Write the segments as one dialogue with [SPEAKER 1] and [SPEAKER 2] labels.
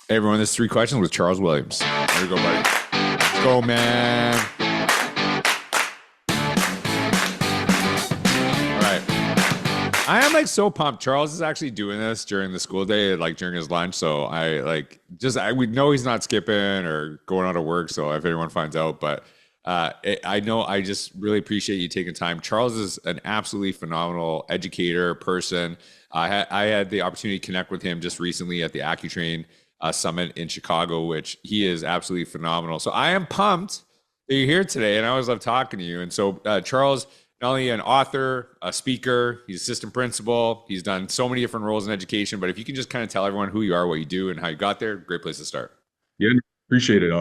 [SPEAKER 1] Hey everyone, this is Three Questions with Charles Williams. There we go, buddy. Let's go, man. All right. I am like so pumped. Charles is actually doing this during the school day, like during his lunch. So we know he's not skipping or going out of work. So if anyone finds out, but I know I just really appreciate you taking time. Charles is an absolutely phenomenal educator person. I had the opportunity to connect with him just recently at the AccuTrain summit in Chicago, which he is absolutely phenomenal. So I am pumped that you're here today, and I always love talking to you. And so Charles, not only an author, a speaker, he's assistant principal. He's done so many different roles in education. But if you can just kind of tell everyone who you are, what you do, and how you got there, great place to start.
[SPEAKER 2] Yeah, appreciate it.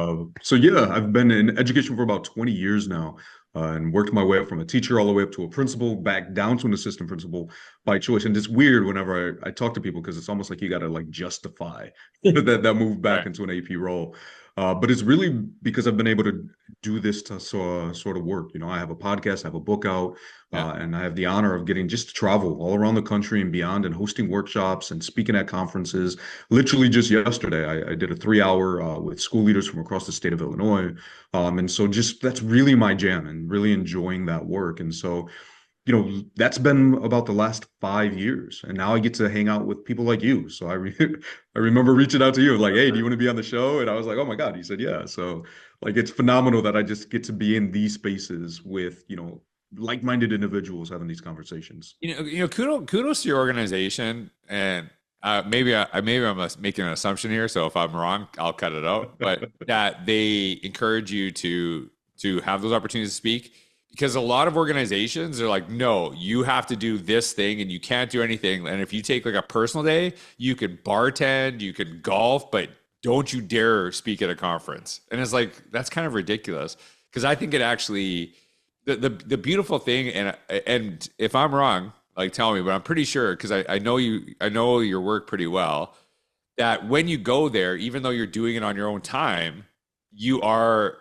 [SPEAKER 2] So yeah, I've been in education for about 20 years now, and worked my way up from a teacher all the way up to a principal, back down to an assistant principal by choice. And it's weird whenever I talk to people because it's almost like you got to like justify that move back
[SPEAKER 1] Right.
[SPEAKER 2] into an AP role. But it's really because I've been able to do this to sort of work. You know, I have a podcast, I have a book out,
[SPEAKER 1] Yeah.
[SPEAKER 2] and I have the honor of getting just to travel all around the country and beyond and hosting workshops and speaking at conferences. Literally just yesterday, I did a 3 hour with school leaders from across the state of Illinois. And so just that's really my jam and really enjoying that work. And so, you know, that's been about the last 5 years. And now I get to hang out with people like you. So I remember reaching out to you like, hey, do you want to be on the show? And I was like, oh my God. He said, yeah. So like it's phenomenal that I just get to be in these spaces with, you know, like-minded individuals having these conversations.
[SPEAKER 1] Kudos to your organization, and maybe I'm making an assumption here. So if I'm wrong, I'll cut it out. But that they encourage you to have those opportunities to speak, because a lot of organizations are like, no, you have to do this thing, and you can't do anything. And if you take like a personal day, you can bartend, you can golf, but don't you dare speak at a conference. And it's like that's kind of ridiculous, because I think it actually the beautiful thing, and if I'm wrong, like tell me, but I'm pretty sure because I know your work pretty well, that when you go there, even though you're doing it on your own time, you are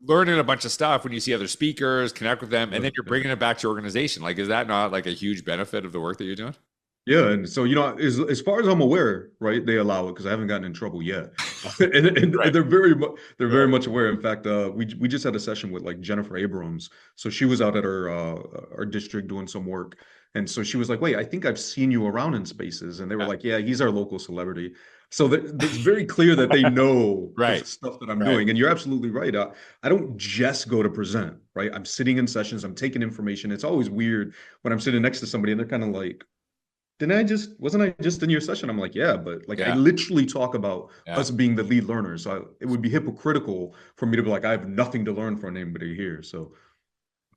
[SPEAKER 1] learning a bunch of stuff when you see other speakers, connect with them, and then you're bringing it back to your organization. Like, is that not like a huge benefit of the work that you're doing?
[SPEAKER 2] Yeah, and so you know, as far as I'm aware, right, they allow it because I haven't gotten in trouble yet, and
[SPEAKER 1] Right.
[SPEAKER 2] they're very
[SPEAKER 1] Right.
[SPEAKER 2] much aware. In fact, we just had a session with like Jennifer Abrams, so she was out at our district doing some work, and so she was like, "Wait, I think I've seen you around in spaces," and they were
[SPEAKER 1] Yeah.
[SPEAKER 2] like, "Yeah, he's our local celebrity." So it's very clear that they know the
[SPEAKER 1] Right.
[SPEAKER 2] stuff that I'm
[SPEAKER 1] Right.
[SPEAKER 2] doing, and you're absolutely right. I don't just go to present, right? I'm sitting in sessions, I'm taking information. It's always weird when I'm sitting next to somebody and they're kind of like wasn't I just in your session? I'm like, yeah, but like I
[SPEAKER 1] Yeah.
[SPEAKER 2] literally talk about
[SPEAKER 1] Yeah.
[SPEAKER 2] us being the lead learners. So it would be hypocritical for me to be like, I have nothing to learn from anybody here. So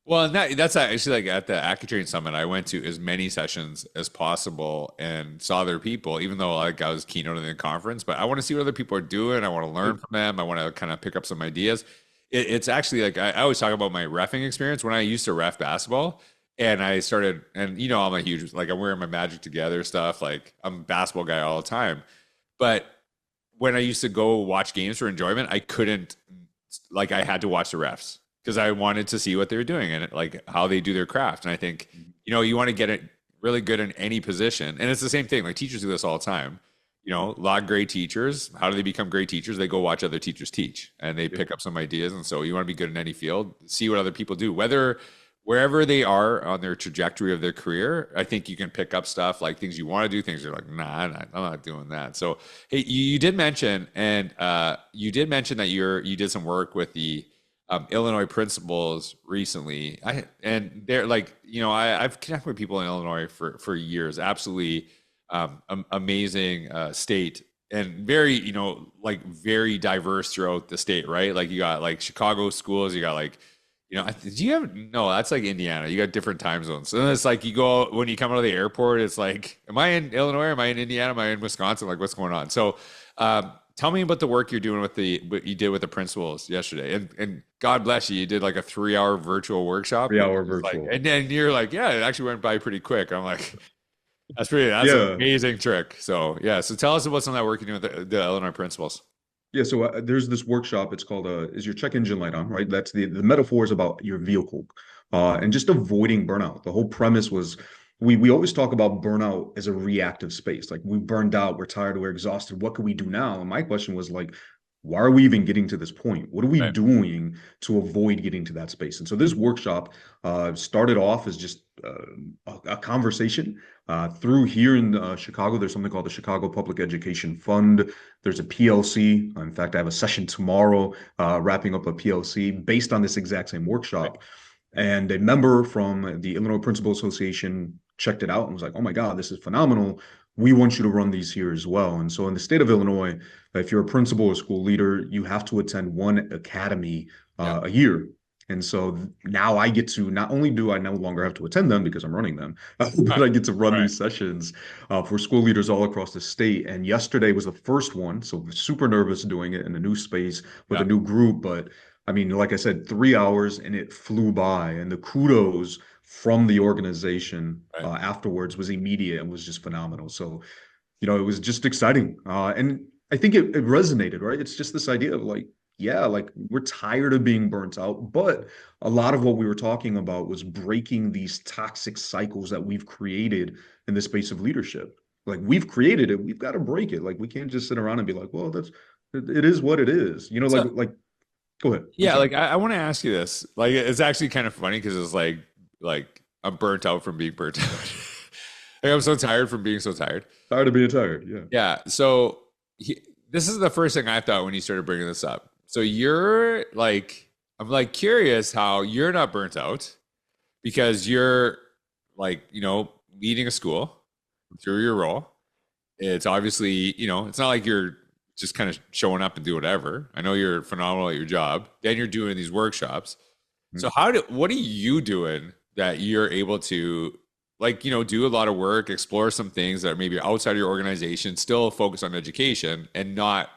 [SPEAKER 1] Well, and that's actually like at the AccuTrain Summit, I went to as many sessions as possible and saw other people, even though like I was keynoting the conference. But I want to see what other people are doing. I want to learn from them. I want to kind of pick up some ideas. It's actually like I always talk about my refing experience when I used to ref basketball, and I started, and I'm a huge like I'm wearing my Magic Together stuff. Like I'm a basketball guy all the time, but when I used to go watch games for enjoyment, I couldn't, like I had to watch the refs because I wanted to see what they were doing and like how they do their craft. And I think, you want to get it really good in any position. And it's the same thing. Like teachers do this all the time. A lot of great teachers, how do they become great teachers? They go watch other teachers teach and they
[SPEAKER 2] yeah,
[SPEAKER 1] pick up some ideas. And so you want to be good in any field, see what other people do, whether wherever they are on their trajectory of their career. I think you can pick up stuff like things you want to do, things you're like, nah, I'm not doing that. So, hey, you did mention, and you did mention that you did some work with the Illinois principals recently. And they're like, I've connected with people in Illinois for years. Absolutely amazing state, and very, like very diverse throughout the state, right? Like you got like Chicago schools, you got like, do you have, no, that's like Indiana. You got different time zones. So then it's like you go, when you come out of the airport, it's like, am I in Illinois? Am I in Indiana? Am I in Wisconsin? Like, what's going on? So, tell me about the work you're doing with what you did with the principals yesterday. And God bless you, you did like a 3 hour virtual workshop,
[SPEAKER 2] 3 hour
[SPEAKER 1] which is like,
[SPEAKER 2] virtual.
[SPEAKER 1] and then you're like, yeah, it actually went by pretty quick. I'm like, that's an
[SPEAKER 2] Yeah.
[SPEAKER 1] amazing trick. So yeah. So tell us about some of that work you're doing with the Illinois principals.
[SPEAKER 2] Yeah, so there's this workshop. It's called "Is Your Check Engine Light On?" Right? That's the metaphor is about your vehicle, and just avoiding burnout. The whole premise was, we always talk about burnout as a reactive space. Like we burned out, we're tired, we're exhausted. What can we do now? And my question was like, why are we even getting to this point? What are we
[SPEAKER 1] Right.
[SPEAKER 2] doing to avoid getting to that space? And so this workshop started off as just a conversation. Through here in Chicago, there's something called the Chicago Public Education Fund. There's a PLC. In fact, I have a session tomorrow wrapping up a PLC based on this exact same
[SPEAKER 1] Right.
[SPEAKER 2] workshop. And a member from the Illinois Principal Association checked it out and was like, "Oh my God, this is phenomenal. We want you to run these here as well." And so in the state of Illinois, if you're a principal or school leader, you have to attend one academy
[SPEAKER 1] Yeah.
[SPEAKER 2] a year. And so now I get to, not only do I no longer have to attend them because I'm running them, but
[SPEAKER 1] Right.
[SPEAKER 2] I get to run
[SPEAKER 1] Right.
[SPEAKER 2] these sessions for school leaders all across the state. And yesterday was the first one. So super nervous doing it in a new space with
[SPEAKER 1] Yeah.
[SPEAKER 2] a new group. But I mean, like I said, 3 hours and it flew by. And the kudos from the organization
[SPEAKER 1] Right.
[SPEAKER 2] afterwards was immediate and was just phenomenal. So, it was just exciting. And I think it resonated, right? It's just this idea of like, yeah, like we're tired of being burnt out, but a lot of what we were talking about was breaking these toxic cycles that we've created in the space of leadership. Like we've created it, we've got to break it. Like we can't just sit around and be like, well, it is what it is.
[SPEAKER 1] So
[SPEAKER 2] Go ahead. I'm
[SPEAKER 1] yeah,
[SPEAKER 2] sorry.
[SPEAKER 1] like I want to ask you this. Like it's actually kind of funny because it's like I'm burnt out from being burnt out. Like I'm so tired from being so tired.
[SPEAKER 2] Tired of being tired. Yeah.
[SPEAKER 1] Yeah. So this is the first thing I thought when you started bringing this up. So you're like, I'm like curious how you're not burnt out because you're like, leading a school through your role. It's obviously, it's not like you're just kind of showing up and do whatever. I know you're phenomenal at your job. Then you're doing these workshops. So what are you doing that you're able to like, do a lot of work, explore some things that are maybe outside of your organization, still focus on education and not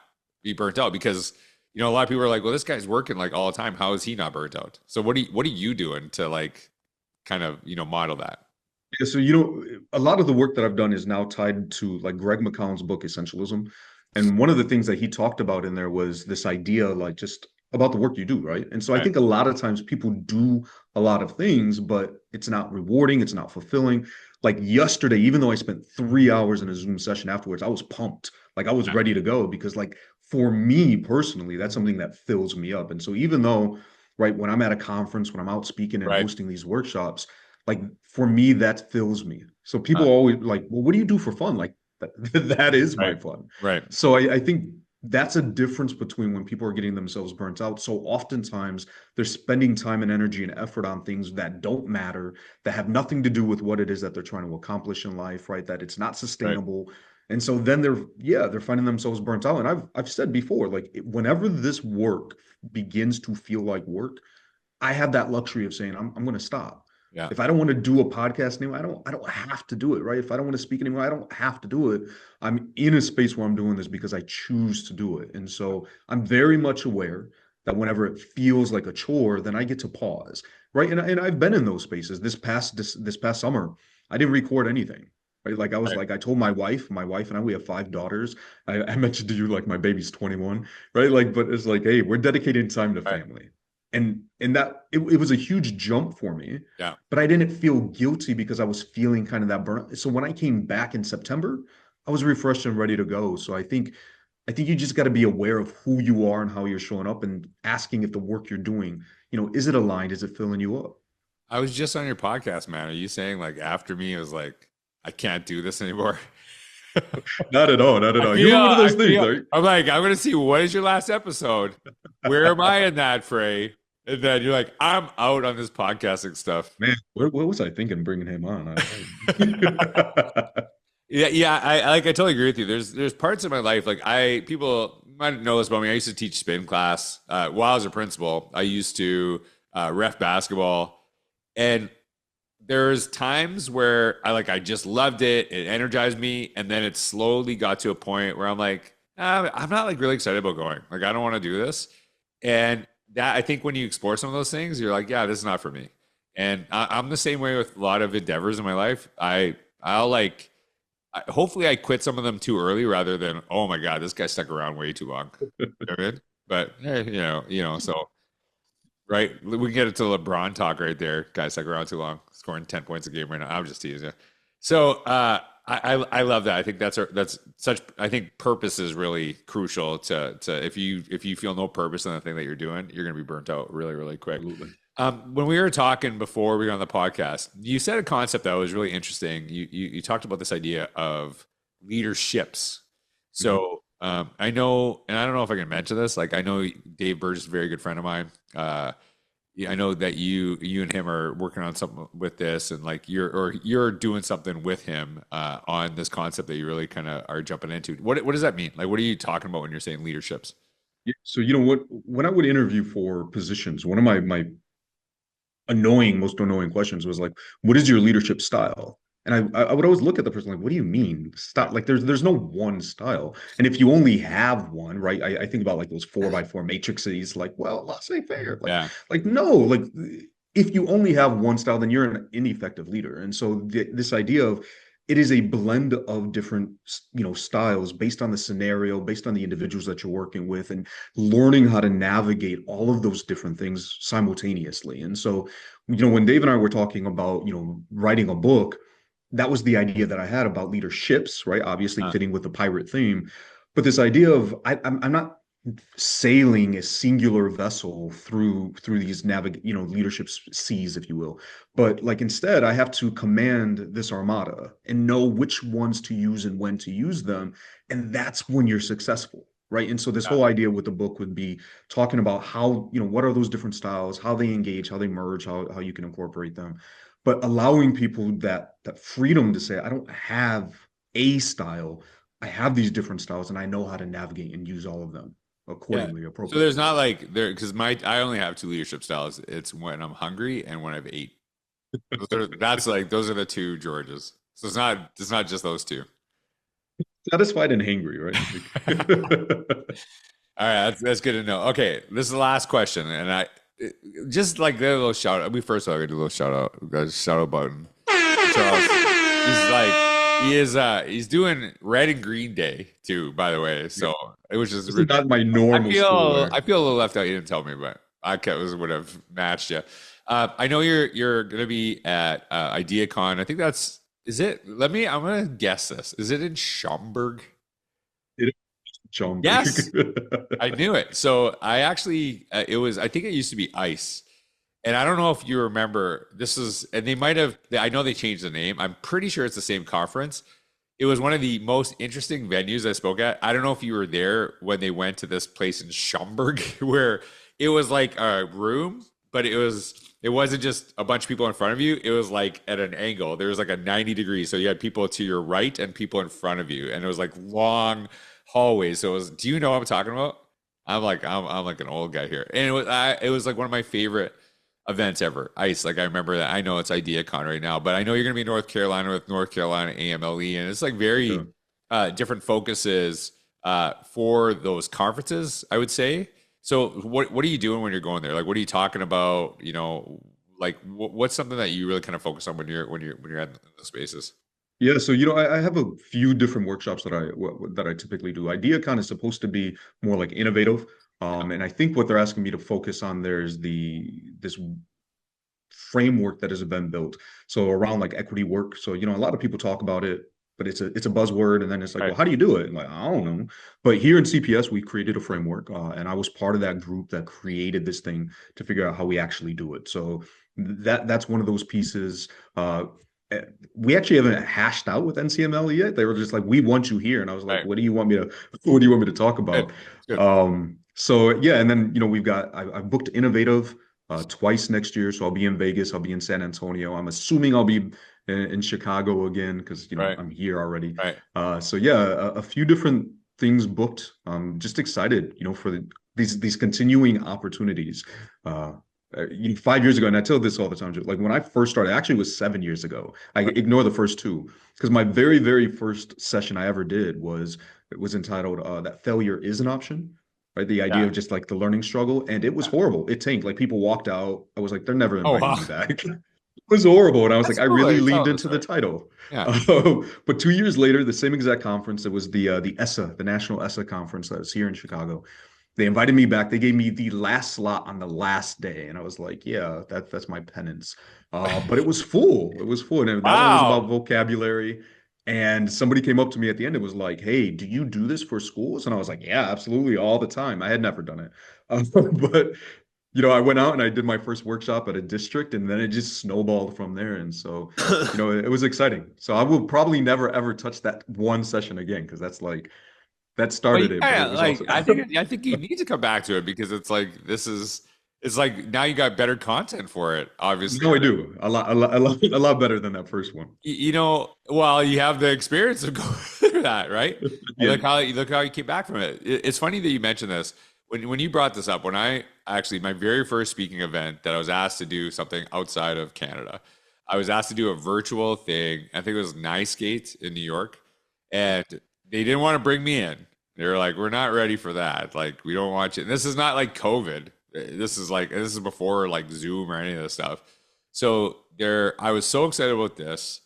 [SPEAKER 1] be burnt out? Because, a lot of people are like, well, this guy's working like all the time. How is he not burnt out? So what are you doing to like kind of, model that?
[SPEAKER 2] Yeah, so a lot of the work that I've done is now tied to like Greg McCown's book Essentialism. And one of the things that he talked about in there was this idea like just about the work you do, right? And so I
[SPEAKER 1] Right.
[SPEAKER 2] think a lot of times people do a lot of things, but it's not rewarding, it's not fulfilling. Like yesterday, even though I spent 3 hours in a Zoom session afterwards, I was pumped. Like I was
[SPEAKER 1] Yeah.
[SPEAKER 2] ready to go because like for me personally, that's something that fills me up. And so even though, right, when I'm at a conference, when I'm out speaking and
[SPEAKER 1] Right.
[SPEAKER 2] hosting these workshops, like for me, that fills me. So
[SPEAKER 1] Uh,
[SPEAKER 2] people always like, well, what do you do for fun? Like that, that is my
[SPEAKER 1] right.
[SPEAKER 2] fun.
[SPEAKER 1] Right.
[SPEAKER 2] So I think that's a difference between when people are getting themselves burnt out. So oftentimes they're spending time and energy and effort on things that don't matter, that have nothing to do with what it is that they're trying to accomplish in life, right? That it's not
[SPEAKER 1] Right.
[SPEAKER 2] sustainable. And so then they're finding themselves burnt out. And I've said before, like whenever this work begins to feel like work, I have that luxury of saying I'm going to stop.
[SPEAKER 1] Yeah.
[SPEAKER 2] If I don't want to do a podcast anymore, I don't have to do it, right? If I don't want to speak anymore, I don't have to do it. I'm in a space where I'm doing this because I choose to do it. And so I'm very much aware that whenever it feels like a chore, then I get to pause, right? And I've been in those spaces. This past summer, I didn't record anything. Right. Like I was
[SPEAKER 1] Right.
[SPEAKER 2] like, I told my wife and I, we have 5 daughters. I mentioned to you like my baby's 21, right? Like, but it's like, hey, we're dedicating time to
[SPEAKER 1] Right.
[SPEAKER 2] family and that it was a huge jump for me,
[SPEAKER 1] Yeah.
[SPEAKER 2] but I didn't feel guilty because I was feeling kind of that burnout. So when I came back in September, I was refreshed and ready to go. So I think you just got to be aware of who you are and how you're showing up and asking if the work you're doing, is it aligned? Is it filling you up?
[SPEAKER 1] I was just on your podcast, man. Are you saying like after me, it was like, I can't do this anymore?
[SPEAKER 2] Not at all, not at
[SPEAKER 1] I
[SPEAKER 2] all. You
[SPEAKER 1] feel,
[SPEAKER 2] were one of
[SPEAKER 1] I
[SPEAKER 2] those things,
[SPEAKER 1] feel,
[SPEAKER 2] right?
[SPEAKER 1] I'm like, I'm going to see what is your last episode? Where am I in that fray? And then you're like, I'm out on this podcasting stuff.
[SPEAKER 2] Man, what was I thinking bringing him on? I
[SPEAKER 1] Yeah, yeah, I totally agree with you. There's parts of my life like people might know this about me. I used to teach spin class while I was a principal. I used to ref basketball, and there's times where I just loved it. It energized me, and then it slowly got to a point where I'm like, I'm not like really excited about going. Like I don't want to do this, and that I think when you explore some of those things, you're like, yeah, this is not for me. And I'm the same way with a lot of endeavors in my life. I'll like hopefully I quit some of them too early rather than, oh my God, this guy stuck around way too long. You know what I mean? But so right? We can get it to LeBron talk right there. Guys stuck around too long, scoring 10 points a game right now. I'm just teasing you. So I love that. I think that's such. I think purpose is really crucial to if you feel no purpose in the thing that you're doing, you're going to be burnt out really really quick.
[SPEAKER 2] Absolutely.
[SPEAKER 1] When we were talking before we were on the podcast, you said a concept that was really interesting. You talked about this idea of leaderships.
[SPEAKER 2] Mhm.
[SPEAKER 1] So I know, and I don't know if I can mention this. Like I know Dave Burge is a very good friend of mine. Yeah, I know that you and him are working on something with this, and like you're doing something with him on this concept that you really kind of are jumping into. What does that mean? Like, what are you talking about when you're saying leaderships?
[SPEAKER 2] Yeah, so you know what, when I would interview for positions, one of my most annoying questions was like, what is your leadership style? And I would always look at the person like, what do you mean style? Like there's no one style. And if you only have one, right? I think about like those 4x4 matrices, like, well, laissez faire.
[SPEAKER 1] Yeah,
[SPEAKER 2] Like no, like if you only have one style, then you're an ineffective leader. And so this idea of it is a blend of different, styles based on the scenario, based on the individuals that you're working with, and learning how to navigate all of those different things simultaneously. And so, when Dave and I were talking about, writing a book, that was the idea that I had about leaderships, right? Obviously
[SPEAKER 1] uh,
[SPEAKER 2] fitting with the pirate theme. But this idea of I'm not sailing a singular vessel through these leadership seas, if you will, but like instead I have to command this armada and know which ones to use and when to use them, and that's when you're successful, right? And so this
[SPEAKER 1] yeah,
[SPEAKER 2] whole idea with the book would be talking about how, what are those different styles, how they engage, how they merge, how you can incorporate them, but allowing people that freedom to say, I don't have a style, I have these different styles and I know how to navigate and use all of them
[SPEAKER 1] yeah.
[SPEAKER 2] accordingly,
[SPEAKER 1] So there's
[SPEAKER 2] appropriately.
[SPEAKER 1] not like there because my I only have two leadership styles. It's when I'm hungry and when I've ate. Those are the two Georges. So it's not just those two.
[SPEAKER 2] Satisfied and hangry, right? Like,
[SPEAKER 1] All right, that's good to know. Okay, this is the last question, and I just like a little shout out. We first all gotta do a little shout out. We got a shout out button. Charles, he's doing red and green day too. By the way, so it was just
[SPEAKER 2] this is not my normal school wear.
[SPEAKER 1] I feel a little left out. You didn't tell me, but would have matched you. I know you're gonna be at IdeaCon. I think that's is it. I'm gonna guess this. Is it in Schaumburg?
[SPEAKER 2] It is Schomburg.
[SPEAKER 1] Yes. I knew it. So I actually, it was, I think it used to be Ice. And I don't know if you remember, and they might have, I know they changed the name. I'm pretty sure it's the same conference. It was one of the most interesting venues I spoke at. I don't know if you were there when they went to this place in Schaumburg where it was like a room, but it wasn't just a bunch of people in front of you. It was like at an angle. There was like a 90 degrees. So you had people to your right and people in front of you. And it was like long hallways. So do you know what I'm talking about? I'm like an old guy here. And it was like one of my favorite events ever. Ice. Like I remember that. I know it's IdeaCon right now, but I know you're gonna be in North Carolina with North Carolina AMLE, and it's like very
[SPEAKER 2] Yeah.
[SPEAKER 1] different focuses for those conferences, I would say. So what are you doing when you're going there? Like what are you talking about? Like what's something that you really kind of focus on when you're at the spaces?
[SPEAKER 2] Yeah, so I have a few different workshops that I typically do. IdeaCon is supposed to be more like innovative, and I think what they're asking me to focus on there is the this framework that has been built. So around like equity work. So a lot of people talk about it, but it's a buzzword, and then it's like,
[SPEAKER 1] Right.
[SPEAKER 2] well, how do you do it? And like, I don't know. But here in CPS, we created a framework, and I was part of that group that created this thing to figure out how we actually do it. So that's one of those pieces. Eh, we actually haven't hashed out with NCML yet. They were just like, we want you here, and I was like,
[SPEAKER 1] Right.
[SPEAKER 2] what do you want me to what do you want me to talk
[SPEAKER 1] Good.
[SPEAKER 2] about?
[SPEAKER 1] Good.
[SPEAKER 2] So yeah, and then I've booked Innovative twice next year. So I'll be in Vegas, I'll be in San Antonio. I'm assuming I'll be in Chicago again because
[SPEAKER 1] Right.
[SPEAKER 2] I'm here already.
[SPEAKER 1] Right.
[SPEAKER 2] So yeah, a few different things booked. Just excited, for these continuing opportunities. 5 years ago, and I tell this all the time, like when I first started, actually it was 7 years ago. I
[SPEAKER 1] Right.
[SPEAKER 2] ignore the first two because my very, very first session I ever did was entitled "That Failure Is an Option." Right, the idea
[SPEAKER 1] Yeah.
[SPEAKER 2] of just like the learning struggle, and it was horrible. It tanked. Like people walked out. I was like, they're never
[SPEAKER 1] Oh
[SPEAKER 2] inviting
[SPEAKER 1] wow.
[SPEAKER 2] me back. It was horrible, and I was
[SPEAKER 1] That's
[SPEAKER 2] like, I
[SPEAKER 1] cool that
[SPEAKER 2] really
[SPEAKER 1] you're
[SPEAKER 2] leaned
[SPEAKER 1] telling the
[SPEAKER 2] into the
[SPEAKER 1] story.
[SPEAKER 2] title.
[SPEAKER 1] Yeah.
[SPEAKER 2] But 2 years later, the same exact conference, it was the ESSA, the National ESSA conference that was here in Chicago. They invited me back. They gave me the last slot on the last day, and I was like, "Yeah, that's my penance." But it was full. It was full, and that one was about
[SPEAKER 1] Wow.
[SPEAKER 2] vocabulary. And somebody came up to me at the end and was like, "Hey, do you do this for schools?" And I was like, "Yeah, absolutely, all the time." I had never done it, but I went out and I did my first workshop at a district, and then it just snowballed from there. And so, it was exciting. So I will probably never ever touch that one session again because that's like that
[SPEAKER 1] But
[SPEAKER 2] started it, but it was
[SPEAKER 1] like
[SPEAKER 2] also
[SPEAKER 1] I think you need to come back to it because it's like it's like now you got better content for it, obviously.
[SPEAKER 2] no, I do a lot better than that first one.
[SPEAKER 1] Well, you have the experience of going through that, right? And
[SPEAKER 2] Yeah,
[SPEAKER 1] look how you came back from it. It's funny that you mentioned this when you brought this up. When I actually my very first speaking event that I was asked to do something outside of Canada, I was asked to do a virtual thing. I think it was Nice Gate in New York, and they didn't want to bring me in. They were like, "We're not ready for that. Like, we don't want you." And this is not like COVID. This is before like Zoom or any of this stuff. So I was so excited about this.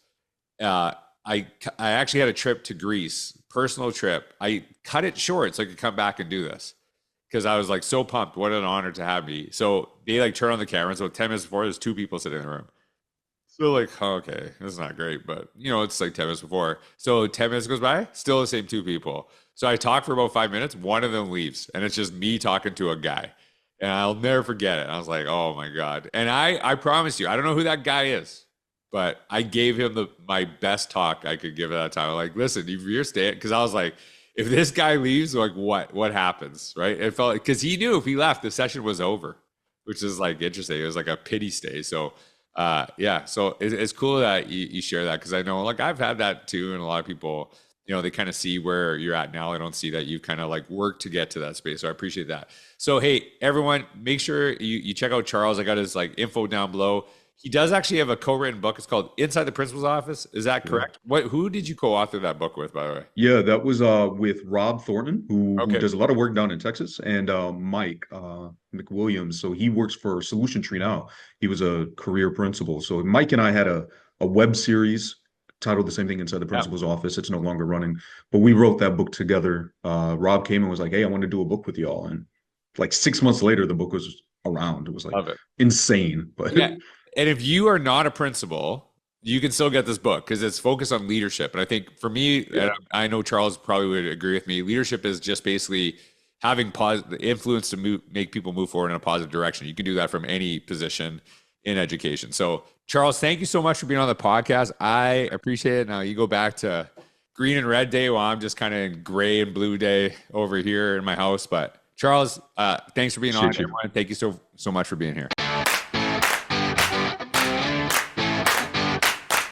[SPEAKER 1] Uh, I actually had a trip to Greece, personal trip. I cut it short so I could come back and do this because I was like so pumped. What an honor to have me. So they like turn on the camera. So 10 minutes before, there's two people sitting in the room. So like, oh, okay, this is not great, but it's like 10 minutes before. So 10 minutes goes by, still the same two people. So I talk for about 5 minutes. One of them leaves, and it's just me talking to a guy, and I'll never forget it. I was like, oh my god! And I promise you, I don't know who that guy is, but I gave him my best talk I could give at that time. I'm like, listen, if you're staying, because I was like, if this guy leaves, like what happens, right? It felt because he knew if he left, the session was over, which is like interesting. It was like a pity stay. So yeah, so it's cool that you share that because I know like I've had that too, and a lot of people, they kind of see where you're at now. I don't see that you've kind of like worked to get to that space. So I appreciate that. So hey, everyone, make sure you check out Charles. I got his like info down below. He does actually have a co-written book. It's called Inside the Principal's Office. Is that
[SPEAKER 2] yeah.
[SPEAKER 1] correct? Who did you co-author that book with, by the way?
[SPEAKER 2] Yeah, that was with Rob Thornton, who
[SPEAKER 1] Okay.
[SPEAKER 2] does a lot of work down in Texas, and Mike McWilliams. So he works for Solution Tree now. He was a career principal. So Mike and I had a web series titled the same thing, Inside the
[SPEAKER 1] Yeah.
[SPEAKER 2] Principal's Office. It's no longer running, but we wrote that book together. Rob came and was like, "Hey, I want to do a book with y'all," and like 6 months later, the book was around. It was like
[SPEAKER 1] Love it.
[SPEAKER 2] insane, but
[SPEAKER 1] Yeah. And if you are not a principal, you can still get this book because it's focused on leadership. And I think for me,
[SPEAKER 2] yeah.
[SPEAKER 1] and I know Charles probably would agree with me, leadership is just basically having positive influence to make people move forward in a positive direction. You can do that from any position in education. So, Charles, thank you so much for being on the podcast. I appreciate it. Now you go back to green and red day while I'm just kind of in gray and blue day over here in my house. But Charles, thanks for being on,
[SPEAKER 2] Appreciate you.
[SPEAKER 1] everyone. Thank you so much for being here.